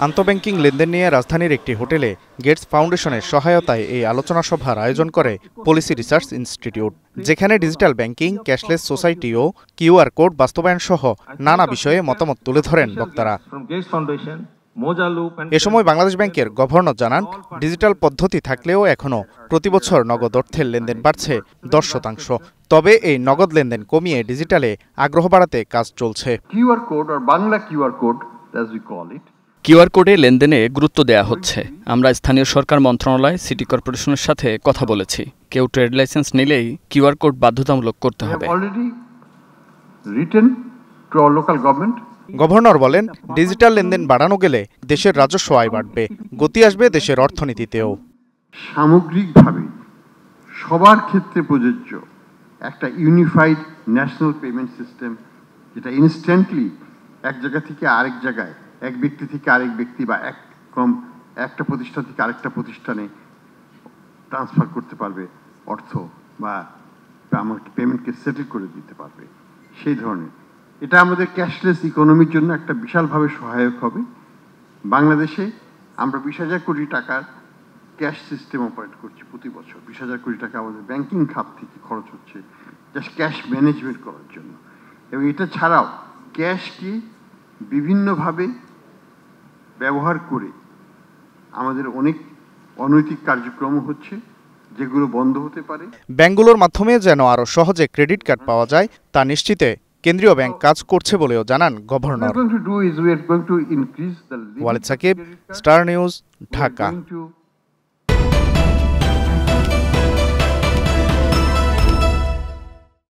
আন্তঃব্যাংকিং লেনদেন নিয়ে রাজধানীর একটি হোটেলে গেটস ফাউন্ডেশনের সহায়তায় এই আলোচনা সভার আয়োজন করে পলিসি রিসার্চ ইনস্টিটিউট, যেখানে ডিজিটাল ব্যাংকিং, ক্যাশলেস সোসাইটি ও কিউআর কোড বাস্তবায়ন সহ নানা বিষয়ে মতামত তুলে ধরেন বক্তারা। এ সময় বাংলাদেশ ব্যাংকের গভর্নর জানান, ডিজিটাল পদ্ধতি থাকলেও এখনও প্রতিবছর নগদ অর্থের লেনদেন বাড়ছে 10%। তবে এই নগদ লেনদেন কমিয়ে ডিজিটালে আগ্রহ বাড়াতে কাজ চলছে। কিউআর কোড আর Bangla QR code as we call it, QR কোডে লেনদেনে গুরুত্ব দেয়া হচ্ছে। আমরা স্থানীয় সরকার মন্ত্রণালয়, সিটি কর্পোরেশনের সাথে কথা বলেছি। কেউ ট্রেড লাইসেন্স নিলেই কিউআর কোড বাধ্যতামূলক করতে হবে। গভর্নর বলেন, ডিজিটাল লেনদেন বাড়ানো গেলে দেশের রাজস্ব আয় বাড়বে, গতি আসবে দেশের অর্থনীতিতেও। সামগ্রিকভাবে সবার ক্ষেত্রে প্রযোজ্য একটা ইউনিফাইড ন্যাশনাল পেমেন্ট সিস্টেম, যেটা ইনস্ট্যান্টলি এক জায়গা থেকে আরেক জায়গায়, এক ব্যক্তি থেকে আরেক ব্যক্তি বা একটা প্রতিষ্ঠান থেকে আরেকটা প্রতিষ্ঠানে ট্রান্সফার করতে পারবে অর্থ, বা আমার পেমেন্টকে সেটেল করে দিতে পারবে, সেই ধরনের। এটা আমাদের ক্যাশলেস ইকোনমির জন্য একটা বিশালভাবে সহায়ক হবে। বাংলাদেশে আমরা 20,000 কোটি টাকার ক্যাশ সিস্টেম অপারেট করছি প্রতি বছর। 20,000 কোটি টাকা আমাদের ব্যাংকিং খাত থেকে খরচ হচ্ছে জাস্ট ক্যাশ ম্যানেজমেন্ট করার জন্য। এবং এটা ছাড়াও ক্যাশকে বিভিন্নভাবে ব্যবহার করে আমাদের অনেক অনৈতিক কার্যক্রম হচ্ছে, যেগুলো বন্ধ হতে পারে। ব্যাংকগুলোর মাধ্যমে যেন আরও সহজে ক্রেডিট কার্ড পাওয়া যায় তা নিশ্চিতে কেন্দ্রীয় ব্যাংক কাজ করছে বলেও জানান governor. Walid Sakib, star news, Dhaka.